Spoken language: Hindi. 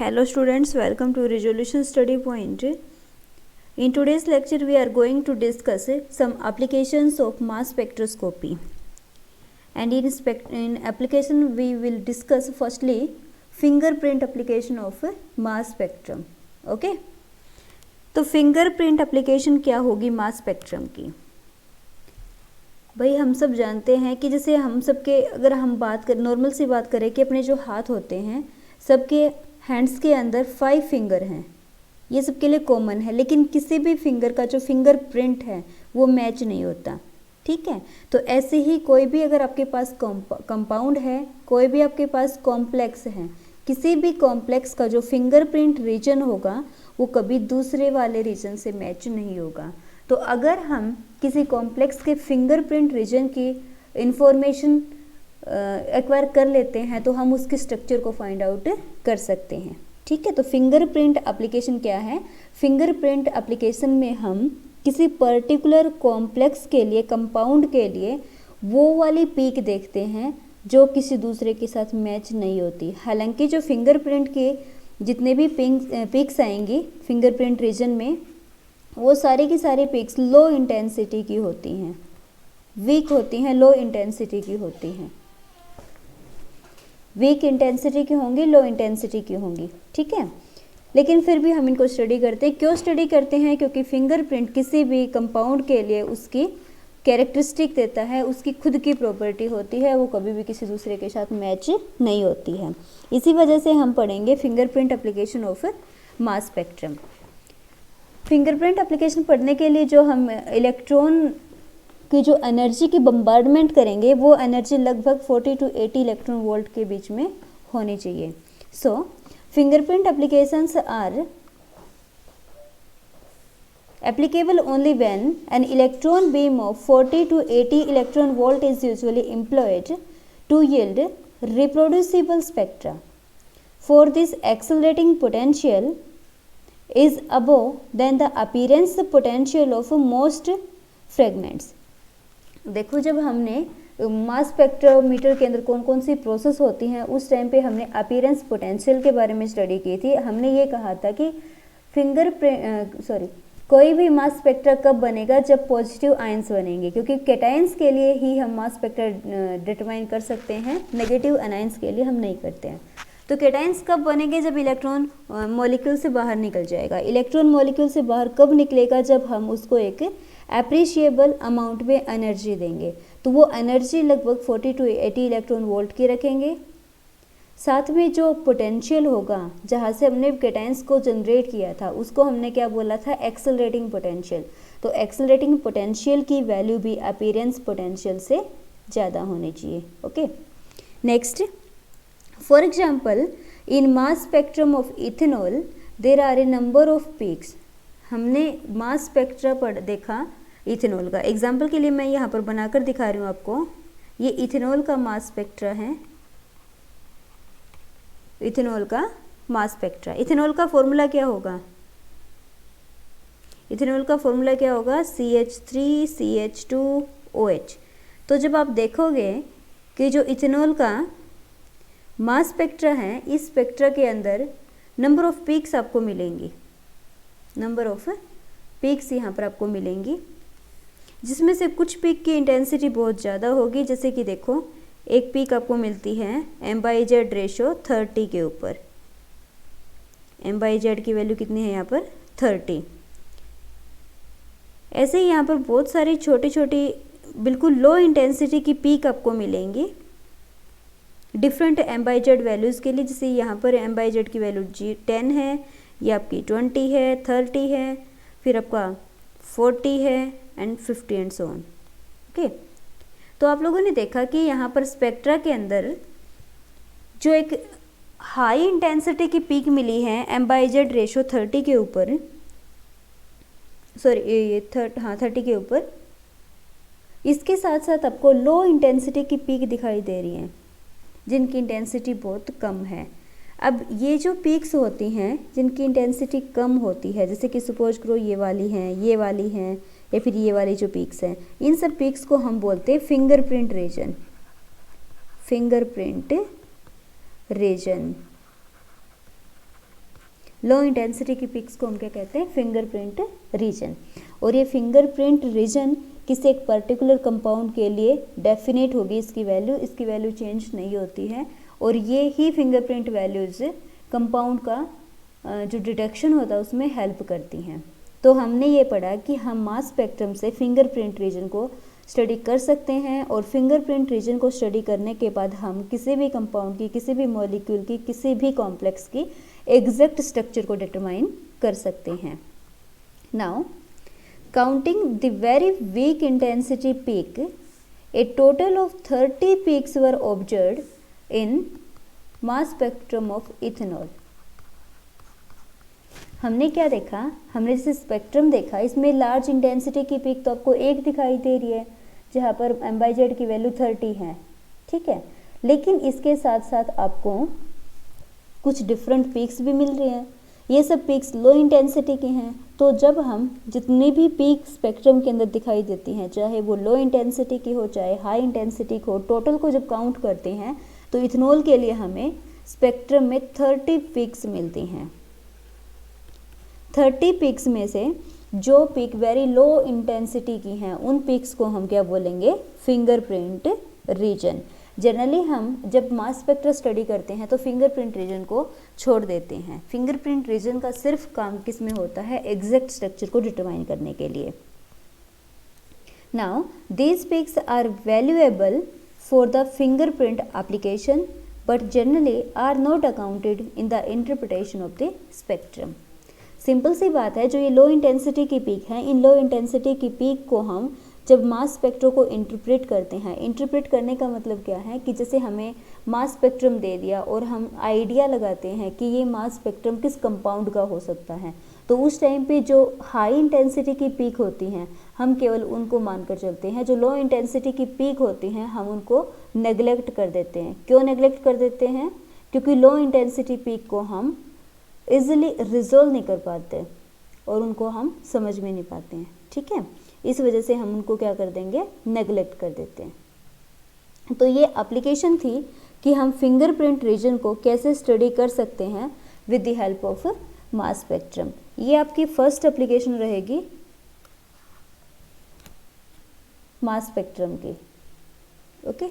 Hello students, welcome to Resolution Study Point. In today's lecture we are going to discuss some applications of mass spectroscopy. And in application we will discuss firstly fingerprint application of mass spectrum. Okay? तो फिंगरप्रिंट एप्लीकेशन क्या होगी मास स्पेक्ट्रम की? भाई हम सब जानते हैं कि जैसे हम सबके अगर हम बात कर नॉर्मल सी बात करें कि अपने जो हाथ होते हैं सबके हैंड्स के अंदर 5 फिंगर हैं, ये सबके लिए कॉमन है, लेकिन किसी भी फिंगर का जो फिंगरप्रिंट है वो मैच नहीं होता। ठीक है, तो ऐसे ही कोई भी अगर आपके पास कंपाउंड है, कोई भी आपके पास कॉम्प्लेक्स है, किसी भी कॉम्प्लेक्स का जो फिंगरप्रिंट रीजन होगा वो कभी दूसरे वाले रीजन से मैच नहीं होगा। तो अगर हम किसी कॉम्प्लेक्स के फिंगरप्रिंट रीजन की इंफॉर्मेशन एक्वायर कर लेते हैं तो हम उसके स्ट्रक्चर को फाइंड आउट कर सकते हैं। ठीक है, तो फिंगरप्रिंट एप्लीकेशन क्या है? फिंगरप्रिंट एप्लीकेशन में हम किसी पर्टिकुलर कॉम्प्लेक्स के लिए, कंपाउंड के लिए वो वाली पीक देखते हैं जो किसी दूसरे के साथ मैच नहीं होती। हालांकि जो फिंगरप्रिंट के जितने भी पीक्स आएंगी फिंगरप्रिंट रीजन में वो सारी की सारी पिक्स लो इंटेंसिटी की होती हैं, वीक होती हैं, लो इंटेंसिटी की होती हैं, वीक इंटेंसिटी की होंगी, लो इंटेंसिटी की होंगी। ठीक है, लेकिन फिर भी हम इनको स्टडी करते हैं। क्यों स्टडी करते हैं? क्योंकि फिंगरप्रिंट किसी भी कंपाउंड के लिए उसकी कैरेक्टरिस्टिक देता है, उसकी खुद की प्रॉपर्टी होती है, वो कभी भी किसी दूसरे के साथ मैच नहीं होती है। इसी वजह से हम पढ़ेंगे fingerprint application of mass spectrum. Fingerprint application पढ़ने के लिए जो हम इलेक्ट्रॉन की जो एनर्जी की बम्बार्डमेंट करेंगे वो एनर्जी लगभग 40 to 80 इलेक्ट्रॉन वोल्ट के बीच में होनी चाहिए। So fingerprint applications are applicable only when an electron beam of 40 to 80 electron volt is usually employed to yield reproducible spectra. For this accelerating potential is above than the appearance potential of most fragments. देखो, जब हमने मास स्पेक्ट्रोमीटर के अंदर कौन कौन सी प्रोसेस होती हैं उस टाइम पे हमने अपीयरेंस पोटेंशियल के बारे में स्टडी की थी। हमने ये कहा था कि कोई भी मास स्पेक्ट्रा कब बनेगा? जब पॉजिटिव आयंस बनेंगे, क्योंकि कैटायंस के लिए ही हम मास स्पेक्ट्रा डिटरमाइन कर सकते हैं, नेगेटिव अनायंस के लिए हम नहीं करते हैं। तो कैटायंस कब बनेंगे? जब इलेक्ट्रॉन मॉलिक्यूल से बाहर निकल जाएगा। इलेक्ट्रॉन मॉलिक्यूल से बाहर कब निकलेगा? जब हम उसको एक एप्रिशिएबल अमाउंट में एनर्जी देंगे। तो वो एनर्जी लगभग 40 to 80 इलेक्ट्रॉन वोल्ट की रखेंगे। साथ में जो पोटेंशियल होगा जहाँ से हमने कैटायंस को जनरेट किया था उसको हमने क्या बोला था? Accelerating potential. तो एक्सेलरेटिंग पोटेंशियल की वैल्यू भी अपीयरेंस पोटेंशियल से ज़्यादा होनी चाहिए। Okay, next, for example in mass spectrum of ethanol there are a number of peaks. हमने मास स्पेक्ट्रा देखा इथेनॉल का। एग्जाम्पल के लिए मैं यहाँ पर बनाकर दिखा रही हूँ आपको। ये इथेनॉल का मास स्पेक्ट्रा है, इथेनॉल का मास स्पेक्ट्रा। इथेनॉल का फॉर्मूला क्या होगा? इथेनॉल का फॉर्मूला क्या होगा? CH3CH2OH। तो जब आप देखोगे कि जो इथेनॉल का मास स्पेक्ट्रा है, इस स्पेक्ट्रा के अंदर नंबर ऑफ पीक्स आपको मिलेंगी, नंबर ऑफ पीक्स यहाँ पर आपको मिलेंगी, जिसमें से कुछ पीक की इंटेंसिटी बहुत ज़्यादा होगी। जैसे कि देखो, एक पीक आपको मिलती है M/Z रेशो 30 के ऊपर। M/Z की वैल्यू कितनी है यहाँ पर? 30। ऐसे ही यहाँ पर बहुत सारी छोटी छोटी बिल्कुल लो इंटेंसिटी की पीक आपको मिलेंगी डिफरेंट M/Z वैल्यूज़ के लिए। जैसे यहाँ पर M/Z की वैल्यू 10 है, ये आपकी 20 है, 30 है, फिर आपका 40 है and 50 and so on. Okay, तो आप लोगों ने देखा कि यहाँ पर स्पेक्ट्रा के अंदर जो एक हाई इंटेंसिटी की पीक मिली है M/Z रेशो 30 के ऊपर, सॉरी ये 30 के ऊपर, इसके साथ साथ आपको लो इंटेंसिटी की पीक दिखाई दे रही हैं जिनकी इंटेंसिटी बहुत कम है। अब ये जो पीक्स होती हैं जिनकी इंटेंसिटी कम होती है, जैसे कि सपोज करो ये वाली हैं, ये वाली हैं, या फिर ये वाली जो पीक्स हैं, इन सब पीक्स को हम बोलते हैं fingerprint region. Fingerprint region low intensity की पिक्स को हम क्या कहते हैं, फिंगरप्रिंट रीजन। और ये फिंगरप्रिंट रीजन किसी एक पर्टिकुलर कंपाउंड के लिए डेफिनेट होगी इसकी वैल्यू चेंज नहीं होती है। और ये ही फिंगरप्रिंट वैल्यूज़ कंपाउंड का जो डिटेक्शन होता है उसमें हेल्प करती हैं। तो हमने ये पढ़ा कि हम मास स्पेक्ट्रम से फिंगरप्रिंट रीजन को स्टडी कर सकते हैं, और फिंगरप्रिंट रीजन को स्टडी करने के बाद हम किसी भी कंपाउंड की, किसी भी मॉलिक्यूल की, किसी भी कॉम्प्लेक्स की एग्जैक्ट स्ट्रक्चर को डिटरमाइन कर सकते हैं। Now counting the very weak intensity peak, A total of 30 peaks were observed in mass spectrum of ethanol. हमने क्या देखा, हमने जैसे स्पेक्ट्रम देखा, इसमें लार्ज इंटेंसिटी की पीक तो आपको एक दिखाई दे रही है जहाँ पर m/z की वैल्यू 30 है, ठीक है। लेकिन इसके साथ साथ आपको कुछ डिफरेंट पीक्स भी मिल रहे हैं। ये सब पीक्स लो इंटेंसिटी के हैं। तो जब हम जितनी भी पीक स्पेक्ट्रम के अंदर दिखाई देती हैं, चाहे वो लो इंटेंसिटी की हो चाहे हाई इंटेंसिटी की हो, टोटल को जब काउंट करते हैं तो इथेनॉल के लिए हमें स्पेक्ट्रम में 30 पीक्स मिलती हैं। 30 पीक्स में से जो पीक वेरी लो इंटेंसिटी की हैं उन पीक्स को हम क्या बोलेंगे, फिंगरप्रिंट रीजन। जनरली हम जब मास स्पेक्ट्रा स्टडी करते हैं तो फिंगरप्रिंट रीजन को छोड़ देते हैं। फिंगरप्रिंट रीजन का सिर्फ काम किस में होता है, एग्जैक्ट स्ट्रक्चर को डिटरमाइन करने के लिए। Now these peaks are valuable for the fingerprint application but generally are not accounted in the interpretation of the spectrum. Simple सी बात है, जो ये लो इंटेंसिटी की पीक है, इन लो इंटेंसिटी की पीक को हम जब मास स्पेक्ट्रो को इंटरप्रेट करते हैं, इंटरप्रेट करने का मतलब क्या है कि जैसे हमें मास स्पेक्ट्रम दे दिया और हम आइडिया लगाते हैं कि ये मास स्पेक्ट्रम किस कंपाउंड का हो सकता है, तो उस टाइम पे जो हाई इंटेंसिटी की पीक होती हैं हम केवल उनको मानकर चलते हैं। जो लो इंटेंसिटी की पीक होती हैं हम उनको नेग्लेक्ट कर देते हैं। क्यों नेग्लेक्ट कर देते हैं? क्योंकि लो इंटेंसिटी पीक को हम इजीली रिजोल्व नहीं कर पाते और उनको हम समझ में नहीं पाते हैं, ठीक है। इस वजह से हम उनको क्या कर देंगे, नेग्लेक्ट कर देते हैं। तो ये एप्लीकेशन थी कि हम फिंगरप्रिंट रीजन को कैसे स्टडी कर सकते हैं with the help of mass spectrum. ये आपकी फर्स्ट एप्लीकेशन रहेगी मास स्पेक्ट्रम की, ओके।